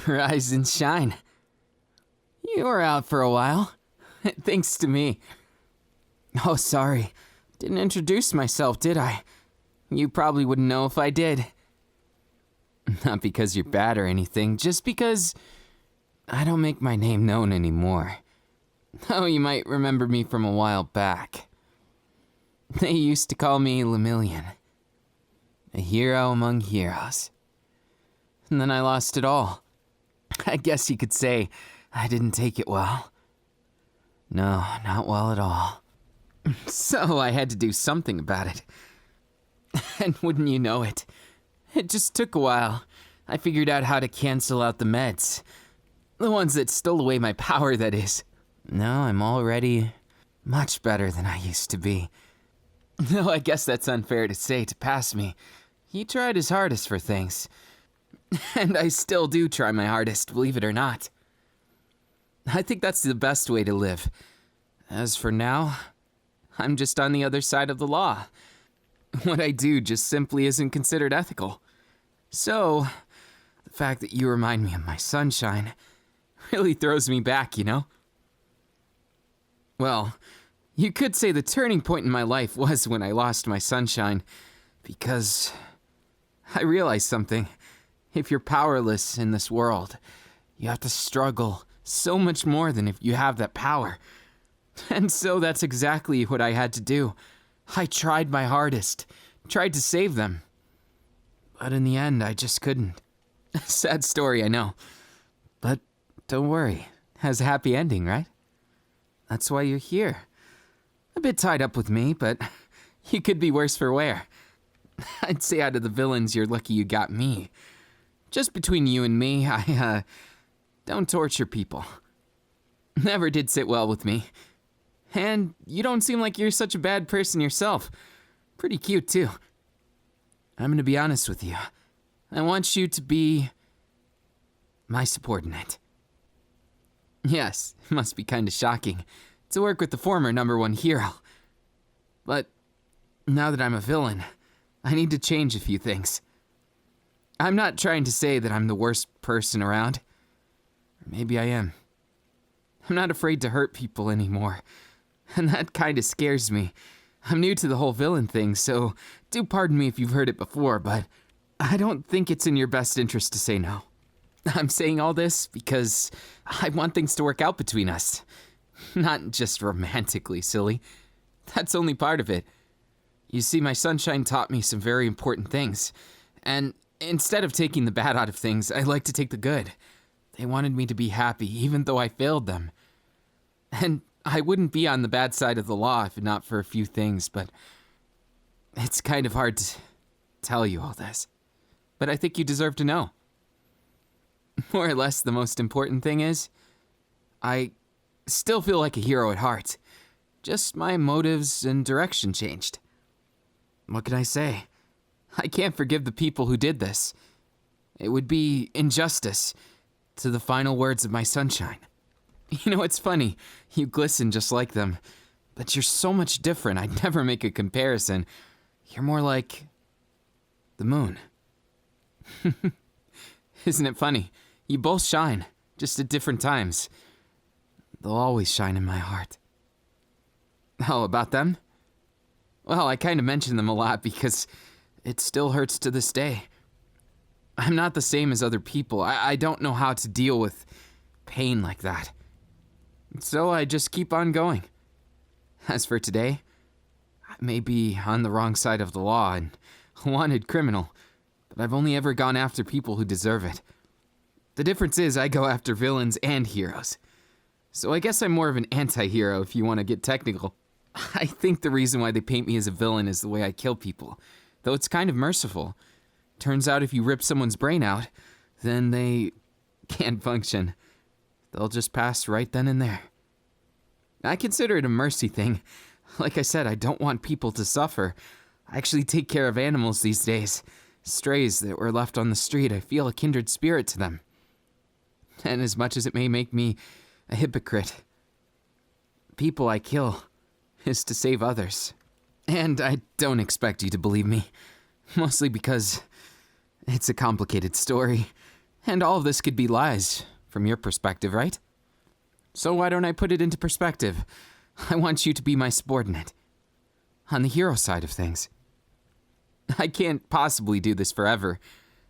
Rise and shine. You were out for a while. Thanks to me. Oh, sorry. Didn't introduce myself, did I? You probably wouldn't know if I did. Not because you're bad or anything, just because I don't make my name known anymore. Oh, you might remember me from a while back. They used to call me Lemillion. A hero among heroes. And then I lost it all. I guess you could say I didn't take it well. No, not well at all. So I had to do something about it. And wouldn't you know it, it just took a while. I figured out how to cancel out the meds. The ones that stole away my power, that is. Now I'm already much better than I used to be. Though I guess that's unfair to say to pass me. He tried his hardest for things. And I still do try my hardest, believe it or not. I think that's the best way to live. As for now, I'm just on the other side of the law. What I do just simply isn't considered ethical. So, the fact that you remind me of my sunshine really throws me back, you know? Well, you could say the turning point in my life was when I lost my sunshine, because I realized something. If you're powerless in this world, you have to struggle so much more than if you have that power. And so that's exactly what I had to do. I tried my hardest, tried to save them. But in the end, I just couldn't. Sad story, I know. But don't worry, it has a happy ending, right? That's why you're here. A bit tied up with me, but you could be worse for wear. I'd say out of the villains, you're lucky you got me. Just between you and me, I don't torture people. Never did sit well with me. And you don't seem like you're such a bad person yourself. Pretty cute, too. I'm gonna be honest with you. I want you to be my subordinate. Yes, it must be kinda shocking to work with the former #1 hero. But now that I'm a villain, I need to change a few things. I'm not trying to say that I'm the worst person around. Maybe I am. I'm not afraid to hurt people anymore. And that kinda scares me. I'm new to the whole villain thing, so do pardon me if you've heard it before, but I don't think it's in your best interest to say no. I'm saying all this because I want things to work out between us. Not just romantically, silly. That's only part of it. You see, my sunshine taught me some very important things. And instead of taking the bad out of things, I like to take the good. They wanted me to be happy, even though I failed them. And I wouldn't be on the bad side of the law if not for a few things, but it's kind of hard to tell you all this. But I think you deserve to know. More or less, the most important thing is, I still feel like a hero at heart. Just my motives and direction changed. What can I say? I can't forgive the people who did this. It would be injustice to the final words of my sunshine. You know, it's funny, you glisten just like them, but you're so much different, I'd never make a comparison. You're more like the moon. Isn't it funny? You both shine, just at different times. They'll always shine in my heart. Oh, about them? Well, I kind of mention them a lot because it still hurts to this day. I'm not the same as other people. I don't know how to deal with pain like that. So I just keep on going. As for today, I may be on the wrong side of the law and a wanted criminal, but I've only ever gone after people who deserve it. The difference is I go after villains and heroes. So I guess I'm more of an anti-hero if you want to get technical. I think the reason why they paint me as a villain is the way I kill people, though it's kind of merciful. Turns out if you rip someone's brain out, then they can't function. They'll just pass right then and there. I consider it a mercy thing. Like I said, I don't want people to suffer. I actually take care of animals these days. Strays that were left on the street, I feel a kindred spirit to them. And as much as it may make me a hypocrite, people I kill is to save others. And I don't expect you to believe me. Mostly because it's a complicated story. And all of this could be lies, from your perspective, right? So why don't I put it into perspective? I want you to be my subordinate. On the hero side of things. I can't possibly do this forever,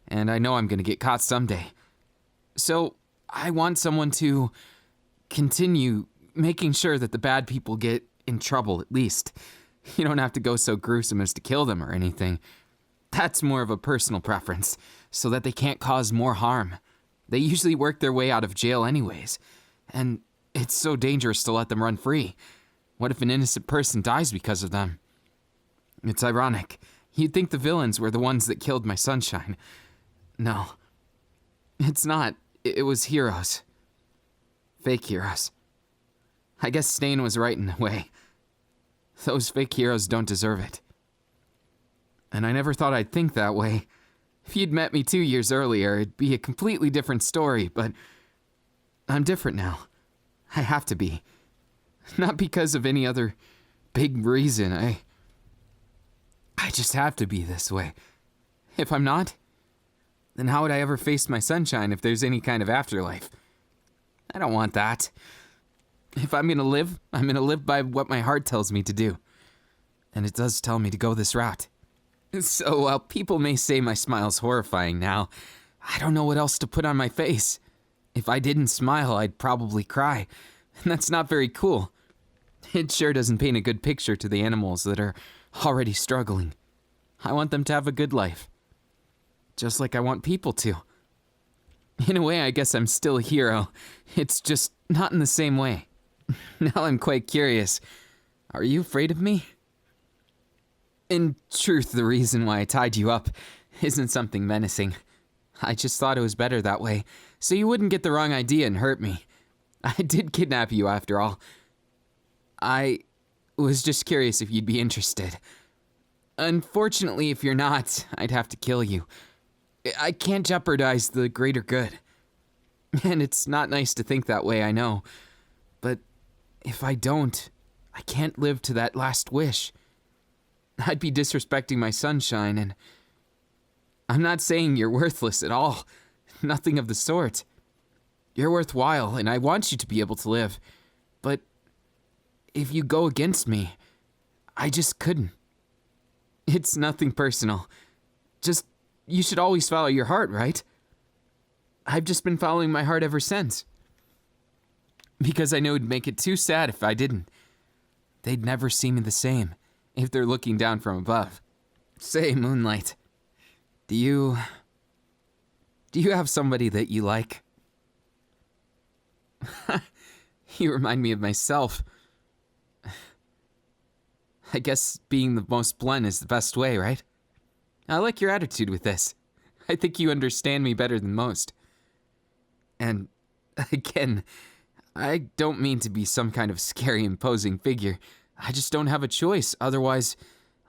and I know I'm gonna get caught someday. So, I want someone to continue making sure that the bad people get in trouble, at least. You don't have to go so gruesome as to kill them or anything. That's more of a personal preference, so that they can't cause more harm. They usually work their way out of jail anyways, and it's so dangerous to let them run free. What if an innocent person dies because of them? It's ironic. You'd think the villains were the ones that killed my sunshine. No. It's not. It was heroes. Fake heroes. I guess Stain was right in a way. Those fake heroes don't deserve it. And I never thought I'd think that way. If you'd met me 2 years earlier, it'd be a completely different story, but I'm different now. I have to be. Not because of any other big reason. I just have to be this way. If I'm not, then how would I ever face my sunshine if there's any kind of afterlife? I don't want that. If I'm gonna live, I'm gonna live by what my heart tells me to do. And it does tell me to go this route. So while people may say my smile's horrifying now, I don't know what else to put on my face. If I didn't smile, I'd probably cry. And that's not very cool. It sure doesn't paint a good picture to the animals that are already struggling. I want them to have a good life. Just like I want people to. In a way, I guess I'm still a hero. It's just not in the same way. Now I'm quite curious. Are you afraid of me? In truth, the reason why I tied you up isn't something menacing. I just thought it was better that way, so you wouldn't get the wrong idea and hurt me. I did kidnap you after all. I was just curious if you'd be interested. Unfortunately, if you're not, I'd have to kill you. I can't jeopardize the greater good. And it's not nice to think that way, I know. But if I don't, I can't live to that last wish. I'd be disrespecting my sunshine, and I'm not saying you're worthless at all. Nothing of the sort. You're worthwhile, and I want you to be able to live. But if you go against me, I just couldn't. It's nothing personal. Just, you should always follow your heart, right? I've just been following my heart ever since. Because I know it'd make it too sad if I didn't. They'd never see me the same if they're looking down from above. Say, Moonlight, do you have somebody that you like? You remind me of myself. I guess being the most blunt is the best way, right? I like your attitude with this. I think you understand me better than most. And, again, I don't mean to be some kind of scary, imposing figure. I just don't have a choice, otherwise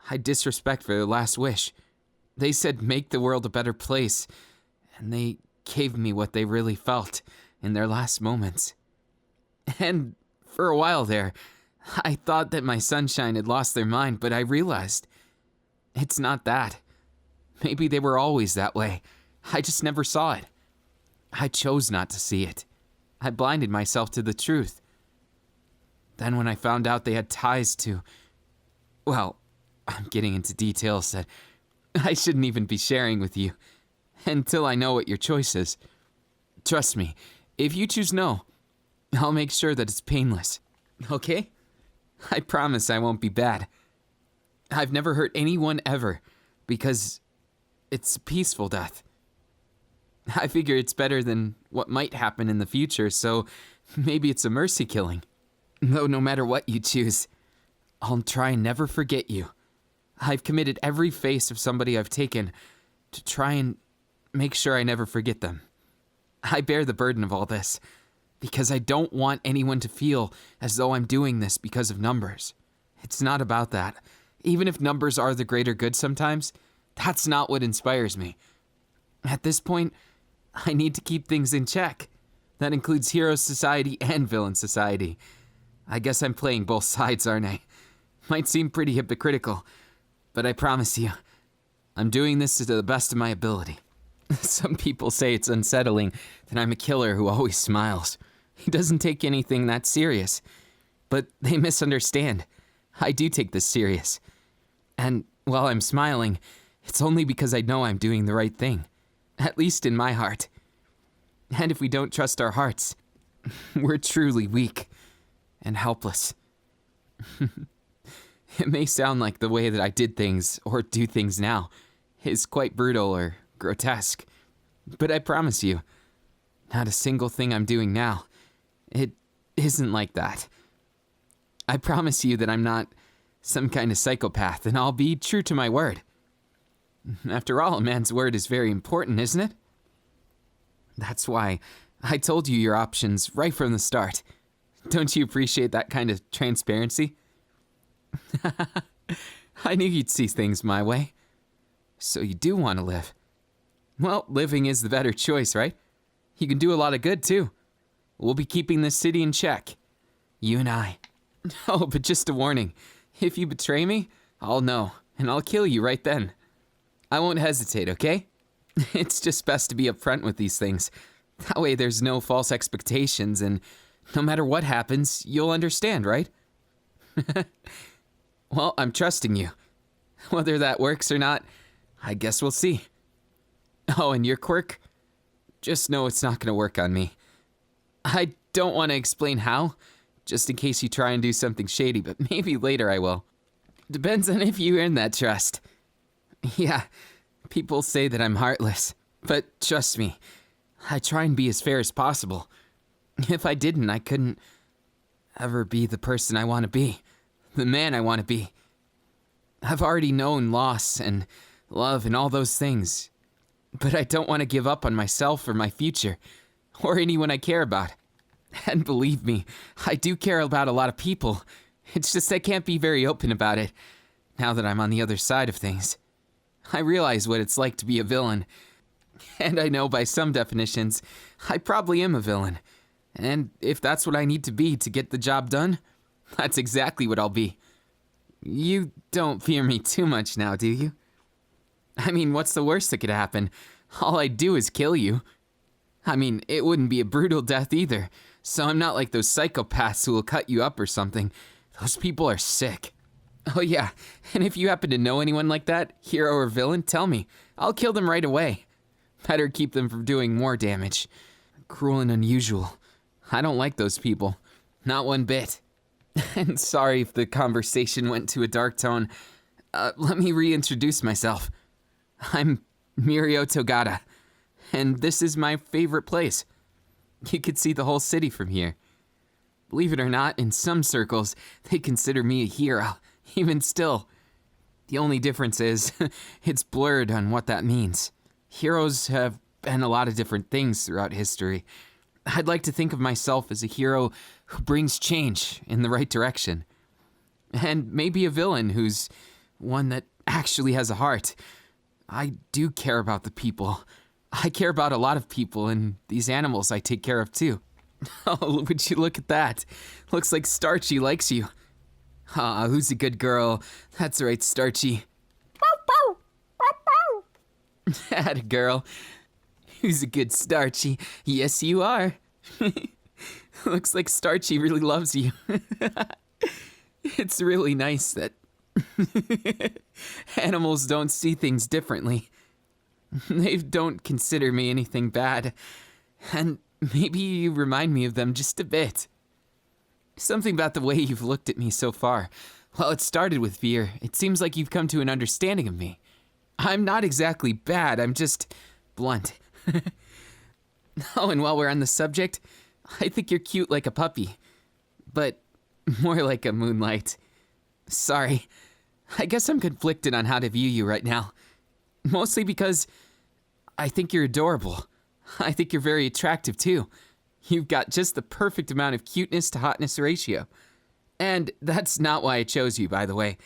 I'd disrespect for their last wish. They said make the world a better place, and they gave me what they really felt in their last moments. And for a while there, I thought that my sunshine had lost their mind, but I realized it's not that. Maybe they were always that way. I just never saw it. I chose not to see it. I blinded myself to the truth. Then when I found out they had ties to... Well, I'm getting into details that I shouldn't even be sharing with you until I know what your choice is. Trust me, if you choose no, I'll make sure that it's painless. Okay? I promise I won't be bad. I've never hurt anyone ever, because it's a peaceful death. I figure it's better than what might happen in the future, so maybe it's a mercy killing. Though no matter what you choose, I'll try and never forget you. I've committed every face of somebody I've taken to try and make sure I never forget them. I bear the burden of all this, because I don't want anyone to feel as though I'm doing this because of numbers. It's not about that. Even if numbers are the greater good sometimes, that's not what inspires me. At this point, I need to keep things in check. That includes hero society and villain society. I guess I'm playing both sides, aren't I? Might seem pretty hypocritical, but I promise you, I'm doing this to the best of my ability. Some people say it's unsettling that I'm a killer who always smiles. He doesn't take anything that serious. But they misunderstand. I do take this serious. And while I'm smiling, it's only because I know I'm doing the right thing. At least in my heart. And if we don't trust our hearts, we're truly weak and helpless. It may sound like the way that I did things or do things now is quite brutal or grotesque, but I promise you, not a single thing I'm doing now, it isn't like that. I promise you that I'm not some kind of psychopath, and I'll be true to my word. After all, a man's word is very important, isn't it? That's why I told you your options right from the start. Don't you appreciate that kind of transparency? I knew you'd see things my way. So you do want to live. Well, living is the better choice, right? You can do a lot of good, too. We'll be keeping this city in check. You and I. Oh, but just a warning. If you betray me, I'll know, and I'll kill you right then. I won't hesitate, okay? It's just best to be upfront with these things. That way there's no false expectations, and no matter what happens, you'll understand, right? Well, I'm trusting you. Whether that works or not, I guess we'll see. Oh, and your quirk? Just know it's not going to work on me. I don't want to explain how, just in case you try and do something shady, but maybe later I will. Depends on if you earn that trust. Yeah, people say that I'm heartless, but trust me, I try and be as fair as possible. If I didn't, I couldn't ever be the person I want to be, the man I want to be. I've already known loss and love and all those things, but I don't want to give up on myself or my future, or anyone I care about. And believe me, I do care about a lot of people. It's just I can't be very open about it, now that I'm on the other side of things. I realize what it's like to be a villain, and I know by some definitions, I probably am a villain. And if that's what I need to be to get the job done, that's exactly what I'll be. You don't fear me too much now, do you? I mean, what's the worst that could happen? All I'd do is kill you. I mean, it wouldn't be a brutal death either, so I'm not like those psychopaths who will cut you up or something. Those people are sick. Oh yeah, and if you happen to know anyone like that, hero or villain, tell me. I'll kill them right away. Better keep them from doing more damage. Cruel and unusual. I don't like those people. Not one bit. And sorry if the conversation went to a dark tone. Let me reintroduce myself. I'm Mirio Togata, and this is my favorite place. You could see the whole city from here. Believe it or not, in some circles, they consider me a hero, even still. The only difference is, it's blurred on what that means. Heroes have been a lot of different things throughout history. I'd like to think of myself as a hero who brings change in the right direction. And maybe a villain who's one that actually has a heart. I do care about the people. I care about a lot of people, and these animals I take care of too. Oh, would you look at that? Looks like Starchy likes you. Ah, who's a good girl? That's right, Starchy. Atta girl. Who's a good Starchy? Yes, you are. Looks like Starchy really loves you. It's really nice that animals don't see things differently. They don't consider me anything bad, and maybe you remind me of them just a bit. Something about the way you've looked at me so far. Well, it started with fear. It seems like you've come to an understanding of me. I'm not exactly bad, I'm just blunt. Oh, and while we're on the subject, I think you're cute like a puppy, but more like a moonlight. Sorry, I guess I'm conflicted on how to view you right now. Mostly because I think you're adorable. I think you're very attractive too. You've got just the perfect amount of cuteness to hotness ratio. And that's not why I chose you, by the way.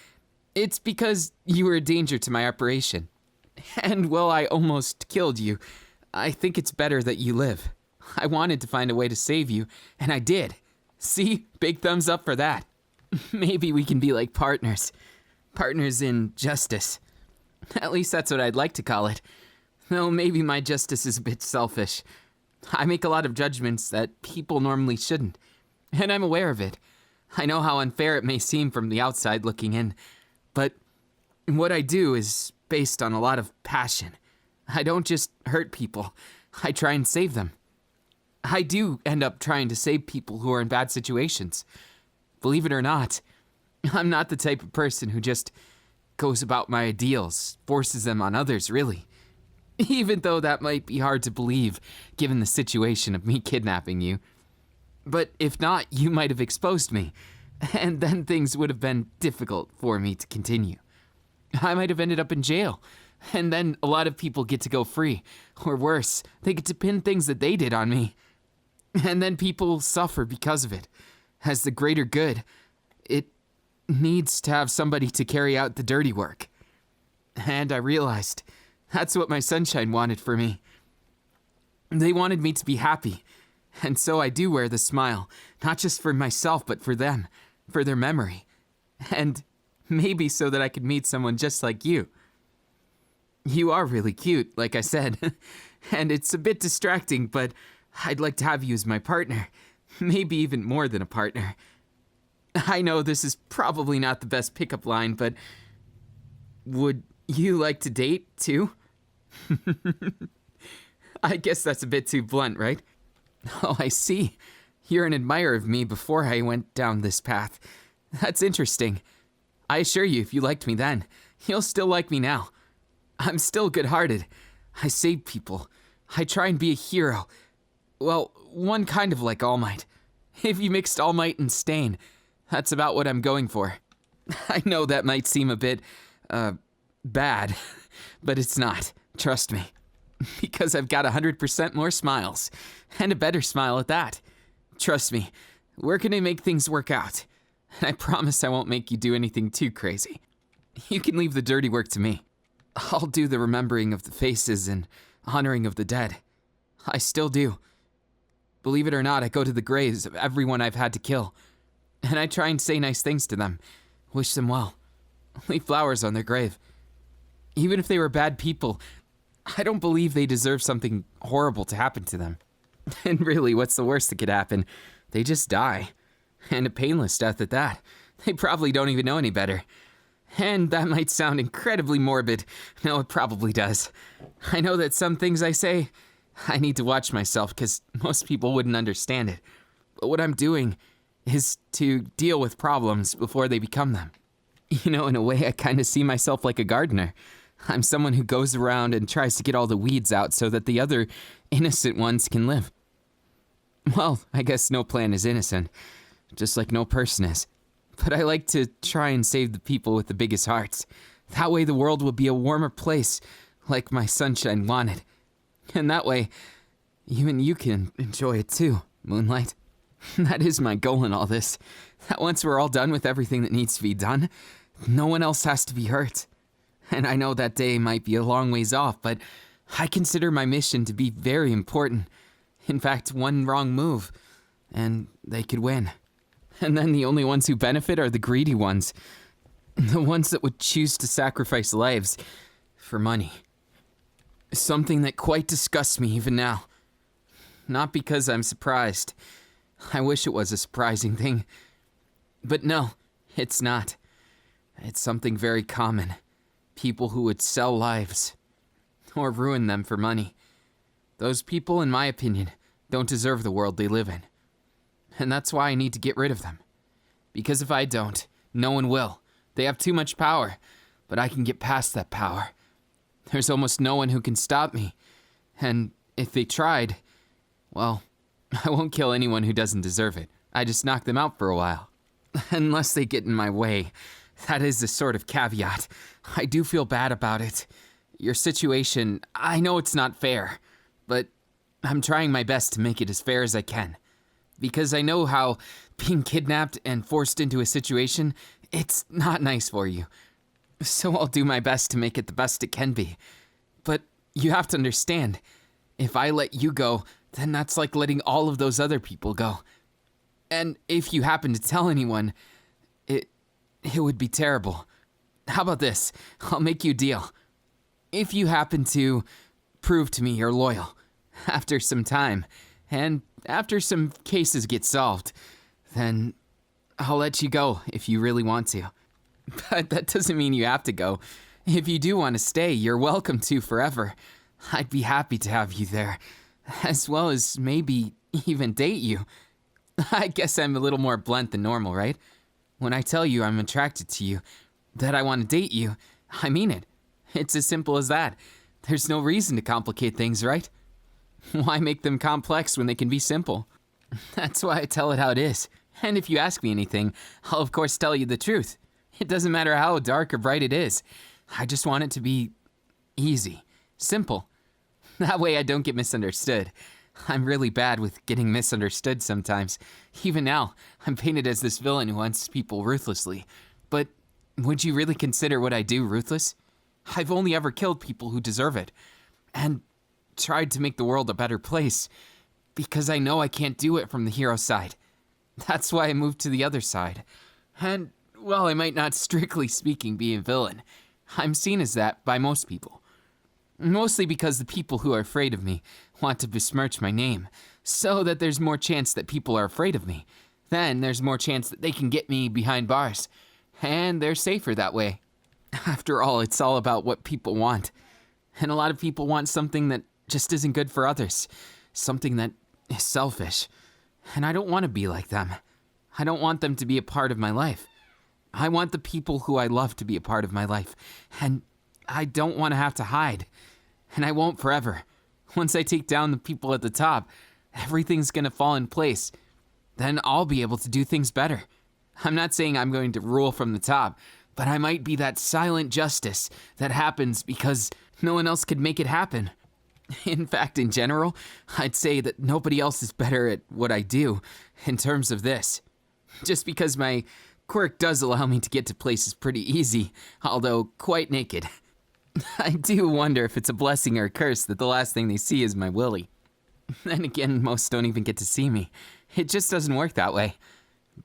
It's because you were a danger to my operation. And while I almost killed you, I think it's better that you live. I wanted to find a way to save you, and I did. See? Big thumbs up for that. Maybe we can be like partners. Partners in justice. At least that's what I'd like to call it. Though maybe my justice is a bit selfish. I make a lot of judgments that people normally shouldn't, and I'm aware of it. I know how unfair it may seem from the outside looking in, but what I do is based on a lot of passion. I don't just hurt people, I try and save them. I do end up trying to save people who are in bad situations. Believe it or not, I'm not the type of person who just goes about my ideals, forces them on others, really. Even though that might be hard to believe, given the situation of me kidnapping you. But if not, you might have exposed me, and then things would have been difficult for me to continue. I might have ended up in jail, and then a lot of people get to go free, or worse, they get to pin things that they did on me. And then people suffer because of it. As the greater good, it needs to have somebody to carry out the dirty work. And I realized that's what my sunshine wanted for me. They wanted me to be happy, and so I do wear the smile, not just for myself, but for them, for their memory, and maybe so that I could meet someone just like you. You are really cute, like I said, and it's a bit distracting, but I'd like to have you as my partner, maybe even more than a partner. I know this is probably not the best pickup line, but would you like to date, too? I guess that's a bit too blunt, right? Oh, I see. You're an admirer of me before I went down this path. That's interesting. I assure you, if you liked me then, you'll still like me now. I'm still good-hearted. I save people. I try and be a hero. Well, one kind of like All Might. If you mixed All Might and Stain, that's about what I'm going for. I know that might seem a bit, bad, but it's not. Trust me. Because I've got 100% more smiles. And a better smile at that. Trust me, we're gonna make things work out. And I promise I won't make you do anything too crazy. You can leave the dirty work to me. I'll do the remembering of the faces and honoring of the dead. I still do. Believe it or not, I go to the graves of everyone I've had to kill. And I try and say nice things to them. Wish them well. Leave flowers on their grave. Even if they were bad people, I don't believe they deserve something horrible to happen to them. And really, what's the worst that could happen? They just die. And a painless death at that. They probably don't even know any better. And that might sound incredibly morbid. No, it probably does. I know that some things I say, I need to watch myself because most people wouldn't understand it. But what I'm doing is to deal with problems before they become them. You know, in a way, I kind of see myself like a gardener. I'm someone who goes around and tries to get all the weeds out so that the other innocent ones can live. Well, I guess no plan is innocent, just like no person is. But I like to try and save the people with the biggest hearts. That way the world will be a warmer place, like my sunshine wanted. And that way, even you can enjoy it too, Moonlight. That is my goal in all this. That once we're all done with everything that needs to be done, no one else has to be hurt. And I know that day might be a long ways off, but I consider my mission to be very important. In fact, one wrong move, and they could win. And then the only ones who benefit are the greedy ones. The ones that would choose to sacrifice lives for money. Something that quite disgusts me even now. Not because I'm surprised. I wish it was a surprising thing. But no, it's not. It's something very common. People who would sell lives. Or ruin them for money. Those people, in my opinion, don't deserve the world they live in. And that's why I need to get rid of them. Because if I don't, no one will. They have too much power, but I can get past that power. There's almost no one who can stop me. And if they tried, well, I won't kill anyone who doesn't deserve it. I just knock them out for a while. Unless they get in my way. That is a sort of caveat. I do feel bad about it. Your situation, I know it's not fair, but I'm trying my best to make it as fair as I can. Because I know how being kidnapped and forced into a situation, it's not nice for you. So I'll do my best to make it the best it can be. But you have to understand, if I let you go, then that's like letting all of those other people go. And if you happen to tell anyone, it would be terrible. How about this? I'll make you a deal. If you happen to prove to me you're loyal. After some time, and after some cases get solved, then I'll let you go if you really want to. But that doesn't mean you have to go. If you do want to stay, you're welcome to forever. I'd be happy to have you there, as well as maybe even date you. I guess I'm a little more blunt than normal, right? When I tell you I'm attracted to you, that I want to date you, I mean it. It's as simple as that. There's no reason to complicate things, right? Why make them complex when they can be simple? That's why I tell it how it is. And if you ask me anything, I'll of course tell you the truth. It doesn't matter how dark or bright it is. I just want it to be easy, simple. That way I don't get misunderstood. I'm really bad with getting misunderstood sometimes. Even now, I'm painted as this villain who hunts people ruthlessly. But would you really consider what I do ruthless? I've only ever killed people who deserve it. And tried to make the world a better place. Because I know I can't do it from the hero side. That's why I moved to the other side. And while I might not strictly speaking be a villain, I'm seen as that by most people. Mostly because the people who are afraid of me want to besmirch my name, so that there's more chance that people are afraid of me. Then there's more chance that they can get me behind bars. And they're safer that way. After all, it's all about what people want. And a lot of people want something that just isn't good for others. Something that is selfish. And I don't want to be like them. I don't want them to be a part of my life. I want the people who I love to be a part of my life. And I don't want to have to hide. And I won't forever. Once I take down the people at the top, everything's gonna fall in place. Then I'll be able to do things better. I'm not saying I'm going to rule from the top, but I might be that silent justice that happens because no one else could make it happen. In fact, in general, I'd say that nobody else is better at what I do in terms of this. Just because my quirk does allow me to get to places pretty easy, although quite naked. I do wonder if it's a blessing or a curse that the last thing they see is my willy. Then again, most don't even get to see me. It just doesn't work that way.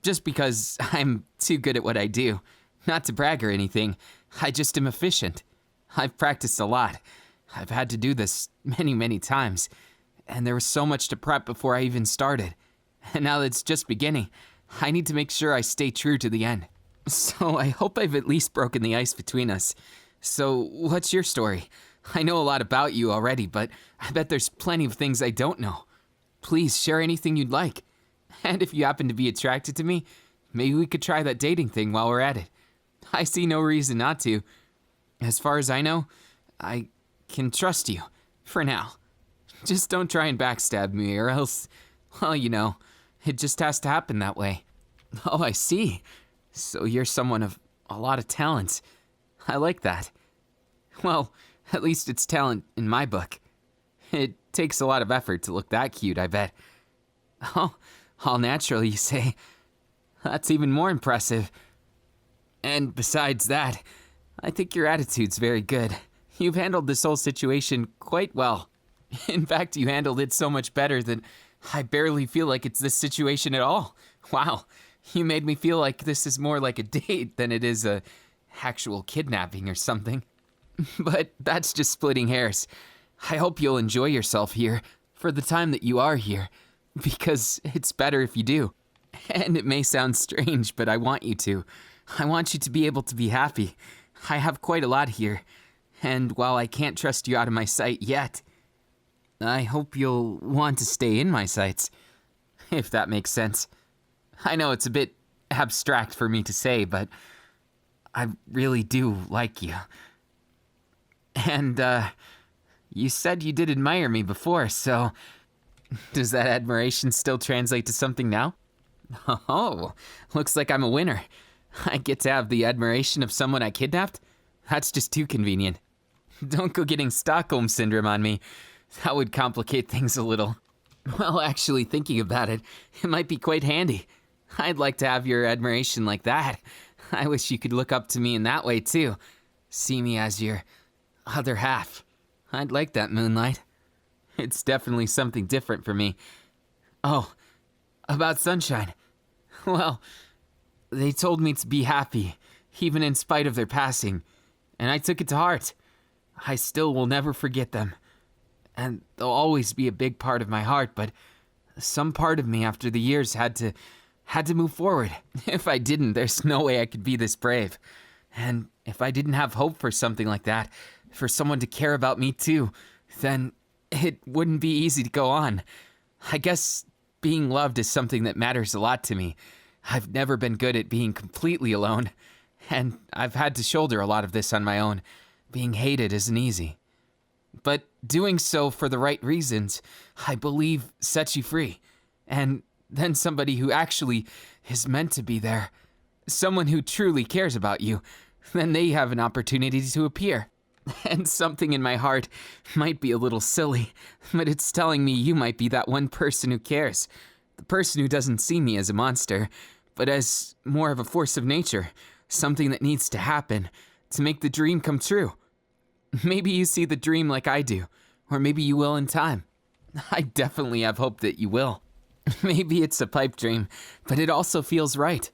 Just because I'm too good at what I do. Not to brag or anything, I just am efficient. I've practiced a lot. I've had to do this many times. And there was so much to prep before I even started. And now that it's just beginning, I need to make sure I stay true to the end. So I hope I've at least broken the ice between us. So, what's your story? I know a lot about you already, but I bet there's plenty of things I don't know. Please share anything you'd like. And if you happen to be attracted to me, maybe we could try that dating thing while we're at it. I see no reason not to. As far as I know, I can trust you. For now. Just don't try and backstab me, or else, well, you know, it just has to happen that way. Oh, I see. So you're someone of a lot of talent. I like that. Well, at least it's talent in my book. It takes a lot of effort to look that cute, I bet. Oh, all natural, you say. That's even more impressive. And besides that, I think your attitude's very good. You've handled this whole situation quite well. In fact, you handled it so much better that I barely feel like it's this situation at all. Wow, you made me feel like this is more like a date than it is a actual kidnapping or something. But that's just splitting hairs. I hope you'll enjoy yourself here for the time that you are here, because it's better if you do. And it may sound strange, but I want you to. I want you to be able to be happy. I have quite a lot here, and while I can't trust you out of my sight yet, I hope you'll want to stay in my sights, if that makes sense. I know it's a bit abstract for me to say, but I really do like you. And, you said you did admire me before, so does that admiration still translate to something now? Oh, looks like I'm a winner. I get to have the admiration of someone I kidnapped? That's just too convenient. Don't go getting Stockholm Syndrome on me. That would complicate things a little. Well, actually, thinking about it, it might be quite handy. I'd like to have your admiration like that. I wish you could look up to me in that way, too. See me as your other half. I'd like that, Moonlight. It's definitely something different for me. Oh, about Sunshine. Well, they told me to be happy, even in spite of their passing, and I took it to heart. I still will never forget them. and they'll always be a big part of my heart, but some part of me after the years had to move forward. If I didn't, there's no way I could be this brave. And if I didn't have hope for something like that, for someone to care about me too, then it wouldn't be easy to go on. I guess being loved is something that matters a lot to me. I've never been good at being completely alone, and I've had to shoulder a lot of this on my own. Being hated isn't easy. But doing so for the right reasons, I believe, sets you free. And then somebody who actually is meant to be there, someone who truly cares about you, then they have an opportunity to appear. And something in my heart might be a little silly, but it's telling me you might be that one person who cares. The person who doesn't see me as a monster, but as more of a force of nature, something that needs to happen to make the dream come true. Maybe you see the dream like I do, or maybe you will in time. I definitely have hope that you will. Maybe it's a pipe dream, but it also feels right.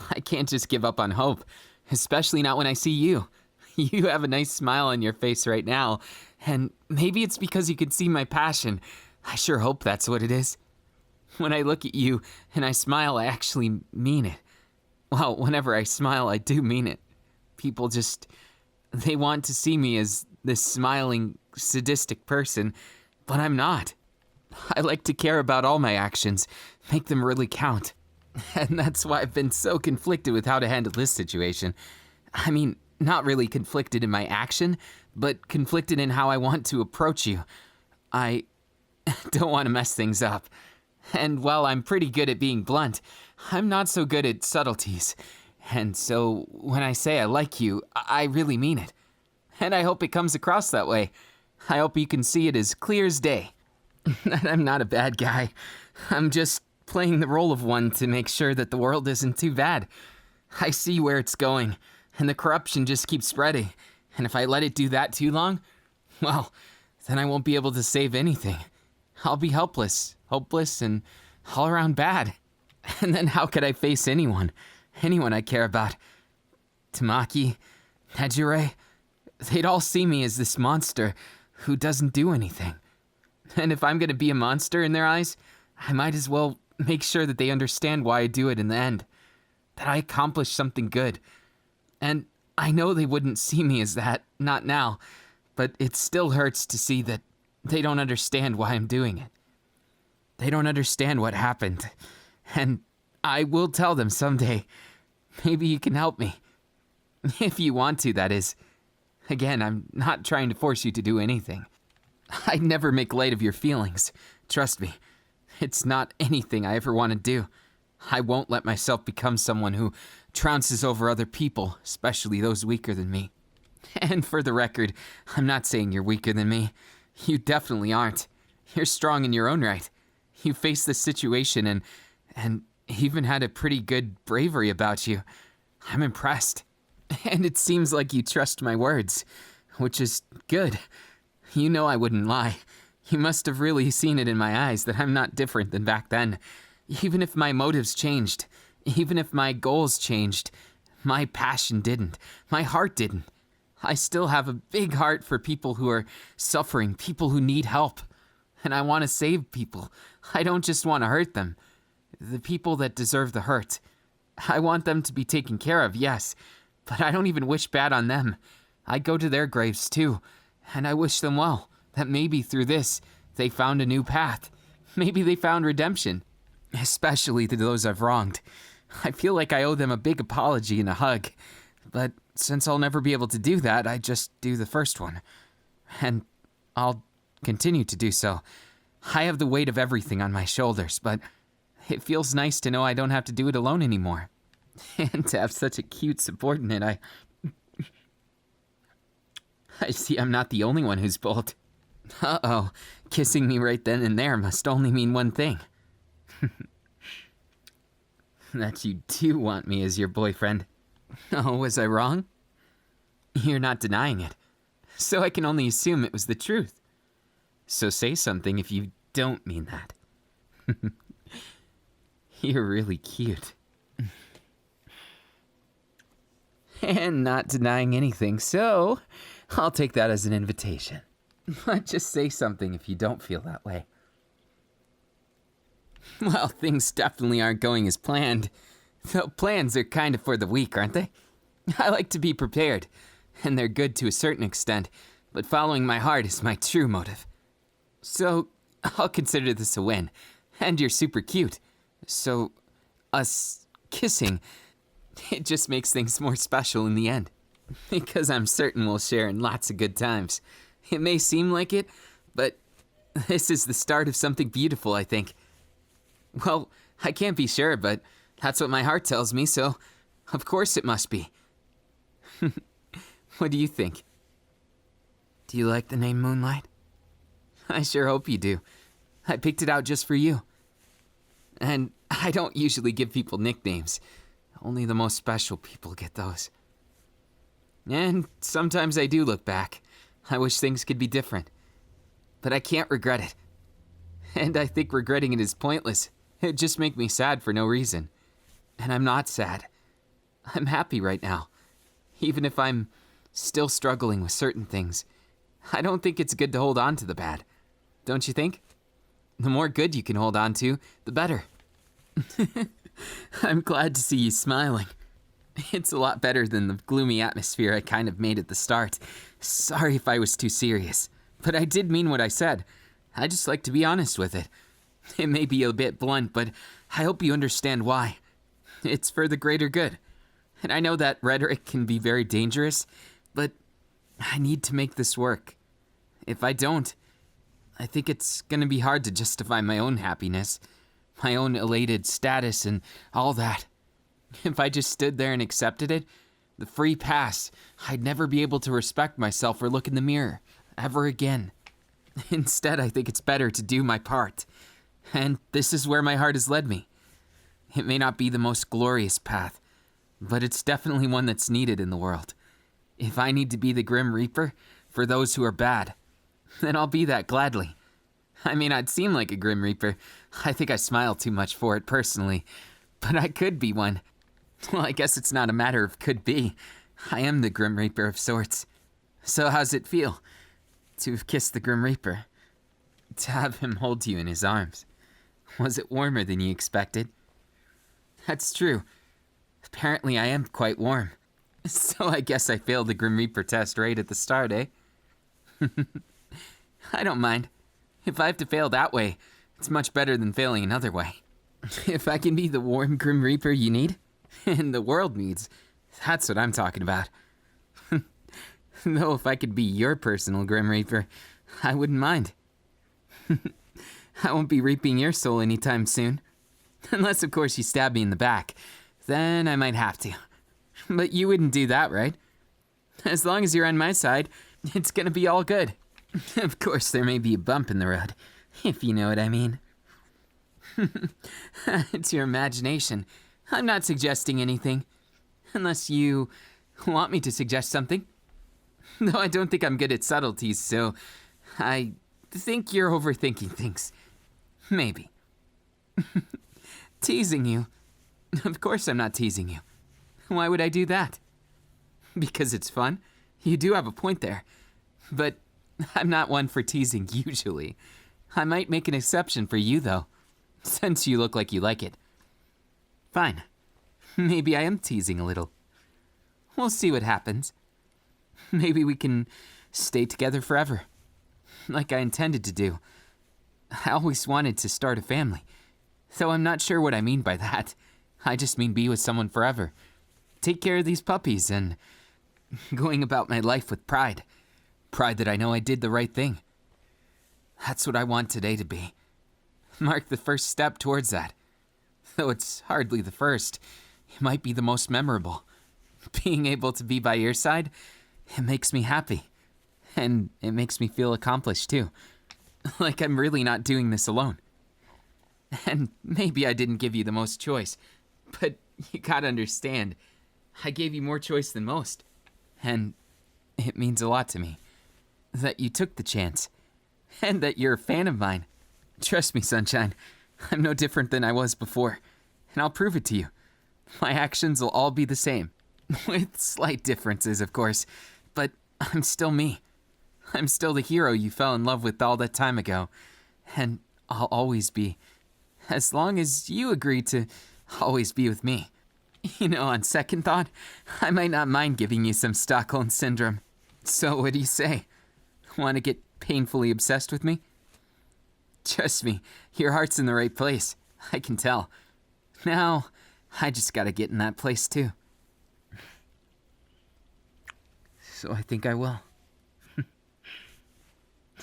I can't just give up on hope, especially not when I see you. You have a nice smile on your face right now, and maybe it's because you can see my passion. I sure hope that's what it is. When I look at you and I smile, I actually mean it. Well, whenever I smile, I do mean it. People they want to see me as this smiling, sadistic person, but I'm not. I like to care about all my actions, make them really count. And that's why I've been so conflicted with how to handle this situation. I mean, not really conflicted in my action, but conflicted in how I want to approach you. I don't want to mess things up. And while I'm pretty good at being blunt, I'm not so good at subtleties. And so when I say I like you, I really mean it. And I hope it comes across that way. I hope you can see it as clear as day. That I'm not a bad guy. I'm just playing the role of one to make sure that the world isn't too bad. I see where it's going, and the corruption just keeps spreading. And if I let it do that too long, well, then I won't be able to save anything. I'll be helpless, hopeless, and all around bad. And then how could I face anyone I care about? Tamaki, Nejire, they'd all see me as this monster who doesn't do anything. And if I'm gonna be a monster in their eyes, I might as well make sure that they understand why I do it in the end. That I accomplished something good. And I know they wouldn't see me as that, not now, but it still hurts to see that they don't understand why I'm doing it. They don't understand what happened. And I will tell them someday. Maybe you can help me. If you want to, that is. Again, I'm not trying to force you to do anything. I never make light of your feelings. Trust me. It's not anything I ever want to do. I won't let myself become someone who trounces over other people, especially those weaker than me. And for the record, I'm not saying you're weaker than me. You definitely aren't. You're strong in your own right. You faced this situation and even had a pretty good bravery about you. I'm impressed. And it seems like you trust my words, which is good. You know I wouldn't lie. You must have really seen it in my eyes that I'm not different than back then. Even if my motives changed, even if my goals changed, my passion didn't. My heart didn't. I still have a big heart for people who are suffering, people who need help. And I want to save people. I don't just want to hurt them. The people that deserve the hurt. I want them to be taken care of, yes, but I don't even wish bad on them. I go to their graves too, and I wish them well, that maybe through this, they found a new path. Maybe they found redemption, especially to those I've wronged. I feel like I owe them a big apology and a hug, but since I'll never be able to do that, I just do the first one. And I'll continue to do so. I have the weight of everything on my shoulders, but it feels nice to know I don't have to do it alone anymore. And to have such a cute subordinate, I see I'm not the only one who's bold. Uh-oh, kissing me right then and there must only mean one thing. That you do want me as your boyfriend. Oh, was I wrong? You're not denying it, so I can only assume it was the truth. So say something if you don't mean that. You're really cute. And not denying anything, so I'll take that as an invitation. But just say something if you don't feel that way. Well, things definitely aren't going as planned. Though plans are kind of for the weak, aren't they? I like to be prepared, and they're good to a certain extent, but following my heart is my true motive. So, I'll consider this a win. And you're super cute. So, us kissing, it just makes things more special in the end. Because I'm certain we'll share in lots of good times. It may seem like it, but this is the start of something beautiful, I think. Well, I can't be sure, but that's what my heart tells me, so of course it must be. What do you think? Do you like the name Moonlight? I sure hope you do. I picked it out just for you. And I don't usually give people nicknames. Only the most special people get those. And sometimes I do look back. I wish things could be different. But I can't regret it. And I think regretting it is pointless. It'd just make me sad for no reason. And I'm not sad. I'm happy right now. Even if I'm still struggling with certain things. I don't think it's good to hold on to the bad. Don't you think? The more good you can hold on to, the better. I'm glad to see you smiling. It's a lot better than the gloomy atmosphere I kind of made at the start. Sorry if I was too serious, but I did mean what I said. I just like to be honest with it. It may be a bit blunt, but I hope you understand why. It's for the greater good. And I know that rhetoric can be very dangerous, but I need to make this work. If I don't, I think it's gonna be hard to justify my own happiness, my own elated status and all that. If I just stood there and accepted it, the free pass, I'd never be able to respect myself or look in the mirror, ever again. Instead, I think it's better to do my part. And this is where my heart has led me. It may not be the most glorious path, but it's definitely one that's needed in the world. If I need to be the Grim Reaper for those who are bad, then I'll be that gladly. I may not seem like a Grim Reaper. I think I smile too much for it personally, but I could be one. Well, I guess it's not a matter of could be. I am the Grim Reaper of sorts. So how's it feel to have kissed the Grim Reaper? To have him hold you in his arms? Was it warmer than you expected? That's true. Apparently I am quite warm. So I guess I failed the Grim Reaper test right at the start, eh? I don't mind. If I have to fail that way, it's much better than failing another way. If I can be the warm Grim Reaper you need, and the world needs, that's what I'm talking about. Though if I could be your personal Grim Reaper, I wouldn't mind. I won't be reaping your soul anytime soon. Unless, of course, you stab me in the back. Then I might have to. But you wouldn't do that, right? As long as you're on my side, it's gonna be all good. Of course, there may be a bump in the road, if you know what I mean. It's your imagination. I'm not suggesting anything. Unless you want me to suggest something. Though I don't think I'm good at subtleties, so I think you're overthinking things. Maybe. Teasing you. Of course I'm not teasing you. Why would I do that? Because it's fun? You do have a point there. But I'm not one for teasing usually. I might make an exception for you, though, since you look like you like it. Fine. Maybe I am teasing a little. We'll see what happens. Maybe we can stay together forever, like I intended to do. I always wanted to start a family, though I'm not sure what I mean by that. I just mean be with someone forever. Take care of these puppies and going about my life with pride. Pride that I know I did the right thing. That's what I want today to be. Mark the first step towards that. Though it's hardly the first, it might be the most memorable. Being able to be by your side, it makes me happy. And it makes me feel accomplished too. Like I'm really not doing this alone. And maybe I didn't give you the most choice, but you gotta understand, I gave you more choice than most. And it means a lot to me that you took the chance, and that you're a fan of mine. Trust me, Sunshine, I'm no different than I was before, and I'll prove it to you. My actions will all be the same, with slight differences, of course, but I'm still me. I'm still the hero you fell in love with all that time ago. And I'll always be. As long as you agree to always be with me. You know, on second thought, I might not mind giving you some Stockholm Syndrome. So what do you say? Want to get painfully obsessed with me? Trust me, your heart's in the right place. I can tell. Now, I just gotta get in that place too. So I think I will.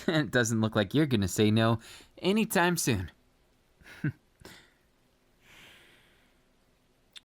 It doesn't look like you're gonna say no anytime soon.